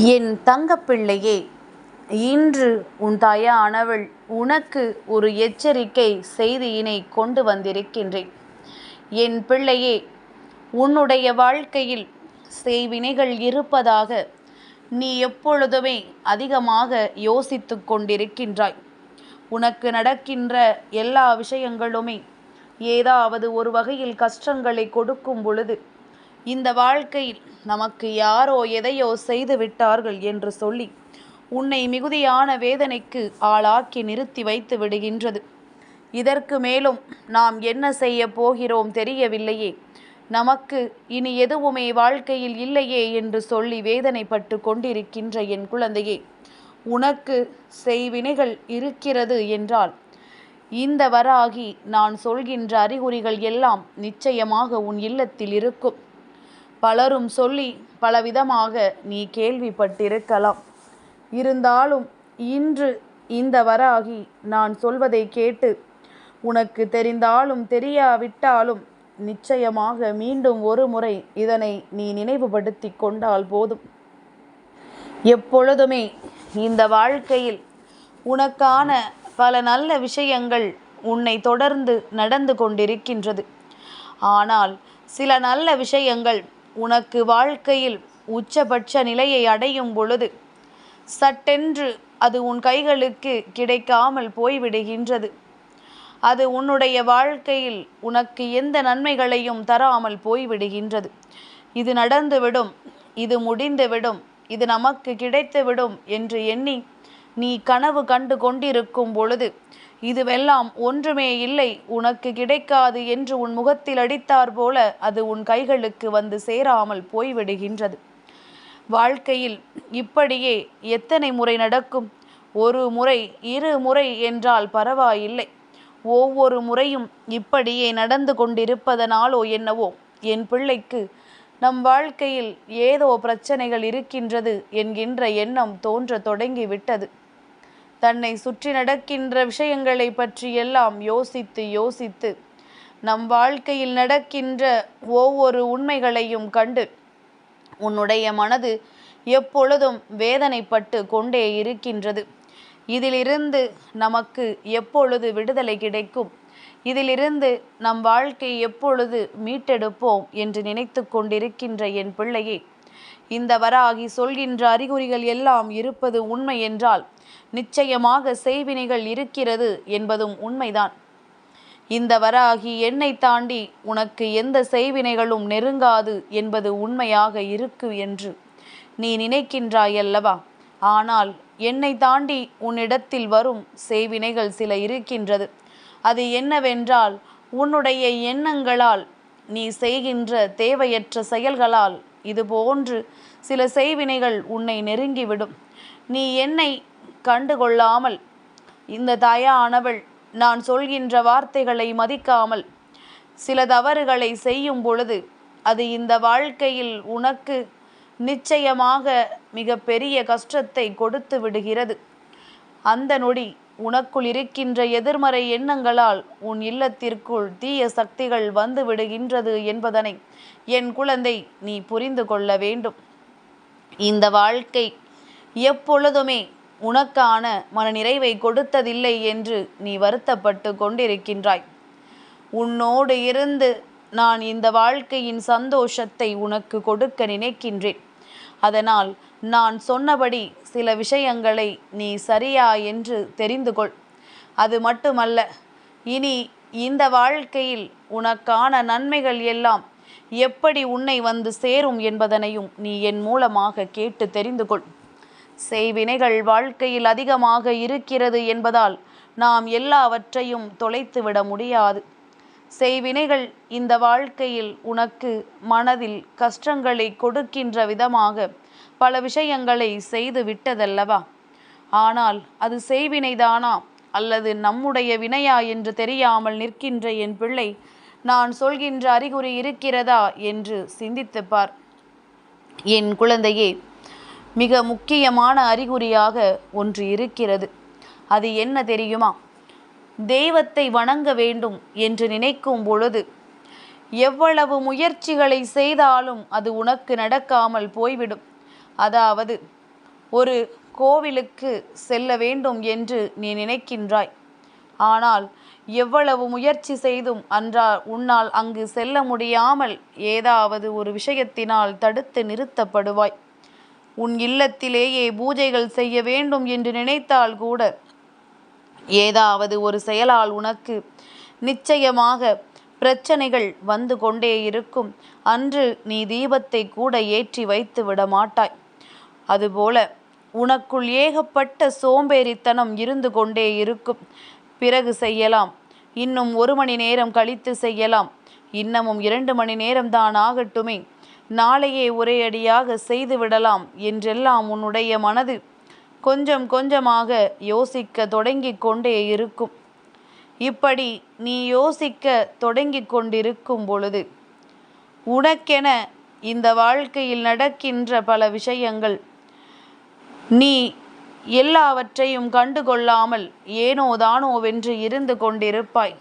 என் தங்கப்பிள்ளையே, இன்று உன் தாயானவள் உனக்கு ஒரு எச்சரிக்கை செய்தியினை கொண்டு வந்திருக்கின்றேன். என் பிள்ளையே, உன்னுடைய வாழ்க்கையில் செய்வினைகள் இருப்பதாக நீ எப்பொழுதுமே அதிகமாக யோசித்து கொண்டிருக்கின்றாய். உனக்கு நடக்கின்ற எல்லா விஷயங்களுமே ஏதாவது ஒரு வகையில் கஷ்டங்களை கொடுக்கும் பொழுது, இந்த வாழ்க்கையில் நமக்கு யாரோ எதையோ செய்து விட்டார்கள் என்று சொல்லி உன்னை மிகுதியான வேதனைக்கு ஆளாக்கி நிறுத்தி வைத்து விடுகின்றது. இதற்கு மேலும் நாம் என்ன செய்ய போகிறோம் தெரியவில்லையே, நமக்கு இனி எதுவுமே வாழ்க்கையில் இல்லையே என்று சொல்லி வேதனைப்பட்டு கொண்டிருக்கின்ற என் குழந்தையே, உனக்கு செய்வினைகள் இருக்கிறது என்றால் இந்த வராகி நான் சொல்கின்ற அறிகுறிகள் எல்லாம் நிச்சயமாக உன் இல்லத்தில் இருக்கும். பலரும் சொல்லி பலவிதமாக நீ கேள்விப்பட்டிருக்கலாம். இருந்தாலும் இன்று இந்த வராகி நான் சொல்வதை கேட்டு உனக்கு தெரிந்தாலும் தெரியாவிட்டாலும் நிச்சயமாக மீண்டும் ஒரு முறை இதனை நீ நினைவுபடுத்தி கொண்டால் போதும். எப்பொழுதுமே இந்த வாழ்க்கையில் உனக்கான பல நல்ல விஷயங்கள் உன்னை தொடர்ந்து நடந்து கொண்டிருக்கின்றது. ஆனால் சில நல்ல விஷயங்கள் உனக்கு வாழ்க்கையில் உச்சபட்ச நிலையை அடையும் பொழுது சட்டென்று அது உன் கைகளுக்கு கிடைக்காமல் போய்விடுகின்றது. அது உன்னுடைய வாழ்க்கையில் உனக்கு எந்த நன்மைகளையும் தராமல் போய்விடுகின்றது. இது நடந்துவிடும், இது முடிந்துவிடும், இது நமக்கு கிடைத்துவிடும் என்று எண்ணி நீ கனவு கண்டு கொண்டிருக்கும் பொழுது இதுவெல்லாம் ஒன்றுமே இல்லை, உனக்கு கிடைக்காது என்று உன் முகத்தில் அடித்தார் போல அது உன் கைகளுக்கு வந்து சேராமல் போய்விடுகின்றது. வாழ்க்கையில் இப்படியே எத்தனை முறை நடக்கும்? ஒரு முறை, இரு முறை என்றால் பரவாயில்லை. ஒவ்வொரு முறையும் இப்படியே நடந்து கொண்டிருப்பதனாலோ என்னவோ என் பிள்ளைக்கு நம் வாழ்க்கையில் ஏதோ பிரச்சனைகள் இருக்கின்றது என்கின்ற எண்ணம் தோன்ற தொடங்கிவிட்டது. தன்னை சுற்றி நடக்கின்ற விஷயங்களை பற்றியெல்லாம் யோசித்து யோசித்து நம் வாழ்க்கையில் நடக்கின்ற ஒவ்வொரு உண்மைகளையும் கண்டு உன்னுடைய மனது எப்பொழுதும் வேதனைப்பட்டு கொண்டே இருக்கின்றது. இதிலிருந்து நமக்கு எப்பொழுது விடுதலை கிடைக்கும், இதிலிருந்து நம் வாழ்க்கை எப்பொழுது மீட்டெடுப்போம் என்று நினைத்து கொண்டிருக்கின்ற என் பிள்ளையே, இந்த வராகி சொல்கின்ற அறிகுறிகள் எல்லாம் இருப்பது உண்மை என்றால் நிச்சயமாக செய்வினைகள் இருக்கிறது என்பதும் உண்மைதான். இந்த வராகி என்னை தாண்டி உனக்கு எந்த செய்வினைகளும் நெருங்காது என்பது உண்மையாக இருக்கு என்று நீ நினைக்கின்றாயல்லவா? ஆனால் என்னை தாண்டி உன்னிடத்தில் வரும் செய்வினைகள் சில இருக்கின்றது. அது என்னவென்றால், உன்னுடைய எண்ணங்களால், நீ செய்கின்ற தேவையற்ற செயல்களால் இதுபோன்று சில செய்வினைகள் உன்னை நெருங்கிவிடும். நீ என்னை கண்டுகொள்ளாமல், இந்த தாயானவள் நான் சொல்கின்ற வார்த்தைகளை மதிக்காமல் சில தவறுகளை செய்யும் பொழுது அது இந்த வாழ்க்கையில் உனக்கு நிச்சயமாக மிக பெரிய கஷ்டத்தை கொடுத்து விடுகிறது. அந்த நொடி உனக்குள் இருக்கின்ற எதிர்மறை எண்ணங்களால் உன் இல்லத்திற்குள் தீய சக்திகள் வந்து விடுகின்றது என்பதனை என் குழந்தை நீ புரிந்து கொள்ள வேண்டும். இந்த வாழ்க்கை எப்பொழுதுமே உனக்கான மனநிறைவை கொடுத்ததில்லை என்று நீ வருத்தப்பட்டு கொண்டிருக்கின்றாய். உன்னோடு இருந்து நான் இந்த வாழ்க்கையின் சந்தோஷத்தை உனக்கு கொடுக்க நினைக்கின்றேன். அதனால் நான் சொன்னபடி சில விஷயங்களை நீ சரியா என்று தெரிந்து கொள். அது மட்டுமல்ல, இனி இந்த வாழ்க்கையில் உனக்கான நன்மைகள் எல்லாம் எப்படி உன்னை வந்து சேரும் என்பதனையும் நீ என் மூலமாக கேட்டு தெரிந்து கொள். செய்வினைகள் வாழ்க்கையில் அதிகமாக இருக்கிறது என்பதால் நாம் எல்லாவற்றையும் தொலைத்துவிட முடியாது. செய்வினைகள் இந்த வாழ்க்கையில் உனக்கு மனதில் கஷ்டங்களை கொடுக்கின்ற விதமாக பல விஷயங்களை செய்து விட்டதல்லவா? ஆனால் அது செய்வினைதானா அல்லது நம்முடைய வினையா என்று தெரியாமல் நிற்கின்ற என் பிள்ளை, நான் சொல்கின்ற அறிகுறி இருக்கிறதா என்று சிந்தித்து பார். என் குழந்தையே, மிக முக்கியமான அறிகுறியாக ஒன்று இருக்கிறது. அது என்ன தெரியுமா? தெய்வத்தை வணங்க வேண்டும் என்று நினைக்கும் பொழுது எவ்வளவு முயற்சிகளை செய்தாலும் அது உனக்கு நடக்காமல் போய்விடும். அதாவது ஒரு கோவிலுக்கு செல்ல வேண்டும் என்று நீ நினைக்கின்றாய். ஆனால் எவ்வளவு முயற்சி செய்தும் உன்னால் அங்கு செல்ல முடியாமல் ஏதாவது ஒரு விஷயத்தினால் தடுத்து நிறுத்தப்படுவாய். உன் இல்லத்திலேயே பூஜைகள் செய்ய வேண்டும் என்று நினைத்தால் கூட ஏதாவது ஒரு செயலால் உனக்கு நிச்சயமாக பிரச்சனைகள் வந்து கொண்டே இருக்கும். அன்று நீ தீபத்தை கூட ஏற்றி வைத்து விட மாட்டாய். அதுபோல உனக்குள் ஏகப்பட்ட சோம்பேறித்தனம் இருந்து கொண்டே இருக்கும். பிறகு செய்யலாம், இன்னும் 1 மணி நேரம் கழித்து செய்யலாம், இன்னமும் 2 மணி நேரம்தான் ஆகட்டுமே, நாளையே ஒரே அடியாக செய்து விடலாம் என்றெல்லாம் உன்னுடைய மனது கொஞ்சம் கொஞ்சமாக யோசிக்க தொடங்கி கொண்டே இருக்கும். இப்படி நீ யோசிக்க தொடங்கி கொண்டிருக்கும் பொழுது உனக்கென இந்த வாழ்க்கையில் நடக்கின்ற பல விஷயங்கள் நீ எல்லாவற்றையும் கண்டுகொள்ளாமல் ஏனோ தானோவென்று இருந்து கொண்டிருப்பாய்.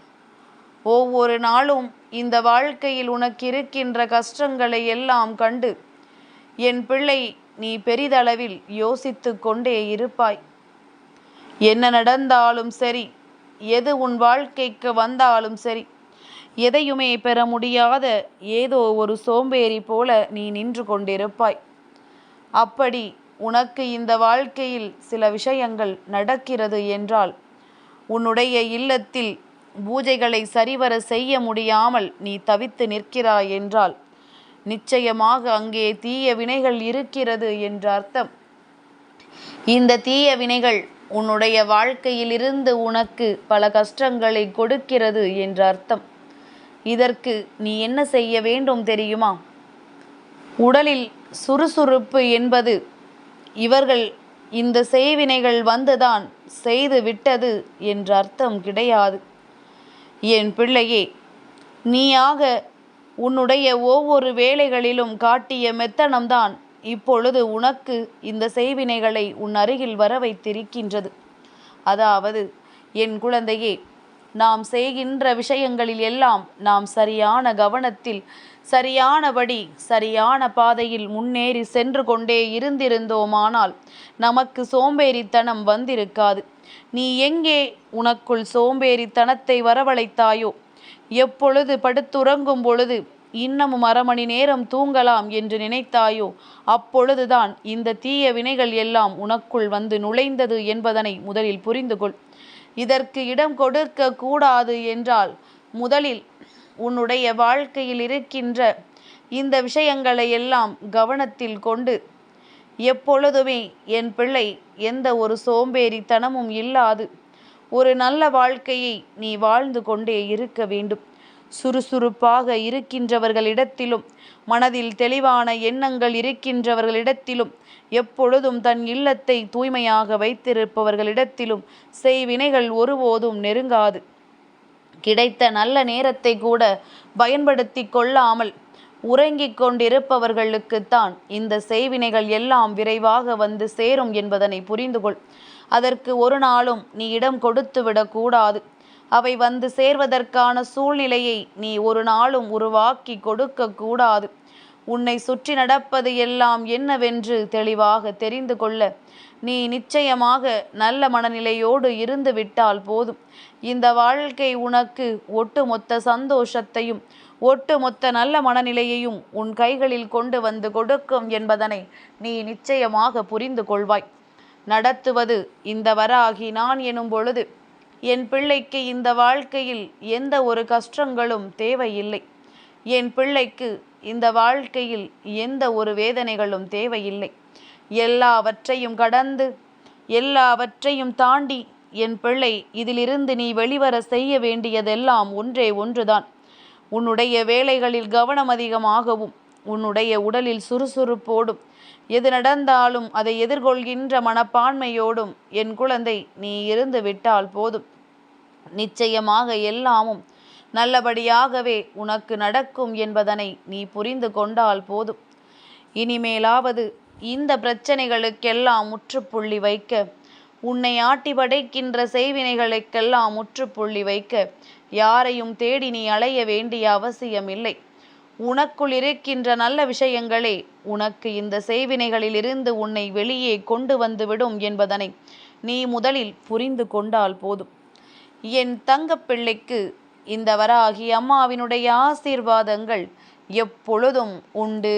ஒவ்வொரு நாளும் இந்த வாழ்க்கையில் உனக்கு இருக்கின்ற கஷ்டங்களை எல்லாம் கண்டு என் பிள்ளை நீ பெரிதளவில் யோசித்து கொண்டே இருப்பாய். என்ன நடந்தாலும் சரி, எது உன் வாழ்க்கைக்கு வந்தாலும் சரி, எதையுமே பெற முடியாத ஏதோ ஒரு சோம்பேறி போல நீ நின்று கொண்டிருப்பாய். அப்படி உனக்கு இந்த வாழ்க்கையில் சில விஷயங்கள் நடக்கிறது என்றால், உன்னுடைய இல்லத்தில் பூஜைகளை சரிவர செய்ய முடியாமல் நீ தவித்து நிற்கிறாய் என்றால், நிச்சயமாக அங்கே தீய வினைகள் இருக்கிறது என்ற அர்த்தம். இந்த தீய வினைகள் உன்னுடைய வாழ்க்கையிலிருந்து உனக்கு பல கஷ்டங்களை கொடுக்கிறது என்ற அர்த்தம். இதற்கு நீ என்ன செய்ய வேண்டும் தெரியுமா? உடலில் சுறுசுறுப்பு என்பது இவர்கள் இந்த செய்வினைகள் வந்துதான் செய்து விட்டது என்ற அர்த்தம் கிடையாது. என் பிள்ளையே, நீயாக உன்னுடைய ஒவ்வொரு வேலைகளிலும் காட்டிய மெத்தனம்தான் இப்பொழுது உனக்கு இந்த செய்வினைகளை உன் அருகில் வர வைத்திருக்கின்றது. அதாவது என் குழந்தையே, நாம் செய்கின்ற விஷயங்களில் எல்லாம் நாம் சரியான கவனத்தில் சரியானபடி சரியான பாதையில் முன்னேறி சென்று கொண்டே இருந்திருந்தோமானால் நமக்கு சோம்பேறித்தனம் வந்திருக்காது. நீ எங்கே உனக்குள் சோம்பேறித்தனத்தை வரவழைத்தாயோ, எப்பொழுது படுத்துறங்கும் பொழுது இன்னமும் 1/2 மணி நேரம் தூங்கலாம் என்று நினைத்தாயோ, அப்பொழுதுதான் இந்த தீய வினைகள் எல்லாம் உனக்குள் வந்து நுழைந்தது என்பதனை முதலில் புரிந்து கொள். இதற்கு இடம் கொடுக்க கூடாது என்றால் முதலில் உன்னுடைய வாழ்க்கையில் இருக்கின்ற இந்த விஷயங்களை எல்லாம் கவனத்தில் கொண்டு எப்பொழுதுமே என் பிள்ளை எந்த ஒரு சோம்பேறித்தனமும் இல்லாது ஒரு நல்ல வாழ்க்கையை நீ வாழ்ந்து கொண்டே இருக்க வேண்டும். சுறுசுறுப்பாக இருக்கின்றவர்களிடத்திலும் மனதில் தெளிவான எண்ணங்கள் இருக்கின்றவர்களிடத்திலும் எப்பொழுதும் தன் இல்லத்தை தூய்மையாக வைத்திருப்பவர்களிடத்திலும் செய்வினைகள் ஒருபோதும் நெருங்காது. கிடைத்த நல்ல நேரத்தை கூட பயன்படுத்தி கொள்ளாமல் உறங்கிக் கொண்டிருப்பவர்களுக்குத்தான் இந்த செய்வினைகள் எல்லாம் விரைவாக வந்து சேரும் என்பதனை புரிந்து கொள். அதற்கு ஒரு நாளும் நீ இடம் கொடுத்து விடக்கூடாது. அவை வந்து சேர்வதற்கான சூழ்நிலையை நீ ஒரு நாளும் உருவாக்கி கொடுக்க கூடாது. உன்னை சுற்றி நடப்பது எல்லாம் என்னவென்று தெளிவாக தெரிந்து கொள்ள நீ நிச்சயமாக நல்ல மனநிலையோடு இருந்து விட்டால் போதும். இந்த வாழ்க்கை உனக்கு ஒட்டுமொத்த சந்தோஷத்தையும் ஒட்டுமொத்த நல்ல மனநிலையையும் உன் கைகளில் கொண்டு வந்து கொடுக்கும் என்பதனை நீ நிச்சயமாக புரிந்து கொள்வாய். நடத்துவது இந்த வராகி நான் எனும் பொழுது என் பிள்ளைக்கு இந்த வாழ்க்கையில் எந்த ஒரு கஷ்டங்களும் தேவையில்லை. என் பிள்ளைக்கு இந்த வாழ்க்கையில் எந்த ஒரு வேதனைகளும் தேவையில்லை. எல்லாவற்றையும் கடந்து எல்லாவற்றையும் தாண்டி என் பிள்ளை இதிலிருந்து நீ வெளிவர செய்ய வேண்டியதெல்லாம் ஒன்றே ஒன்றுதான். உன்னுடைய வேலைகளில் கவனம் அதிகமாகவும் உன்னுடைய உடலில் சுறுசுறுப்போடும் எது நடந்தாலும் அதை எதிர்கொள்கின்ற மனப்பான்மையோடும் என் குழந்தை நீ இருந்து விட்டால் போதும். நிச்சயமாக எல்லாமும் நல்லபடியாகவே உனக்கு நடக்கும் என்பதனை நீ புரிந்து கொண்டால் போதும். இனிமேலாவது இந்த பிரச்சனைகளுக்கெல்லாம் முற்றுப்புள்ளி வைக்க, உன்னை ஆட்டி படைக்கின்ற செய்வினைகளுக்கெல்லாம் முற்றுப்புள்ளி வைக்க யாரையும் தேடி நீ அலைய வேண்டிய அவசியமில்லை. உனக்குள் இருக்கின்ற நல்ல விஷயங்களே உனக்கு இந்த செய்வினைகளிலிருந்து உன்னை வெளியே கொண்டு வந்துவிடும் என்பதனை நீ முதலில் புரிந்து கொண்டால் போதும். என் தங்கப்பிள்ளைக்கு இந்த வராகி அம்மாவினுடைய ஆசீர்வாதங்கள் எப்பொழுதும் உண்டு.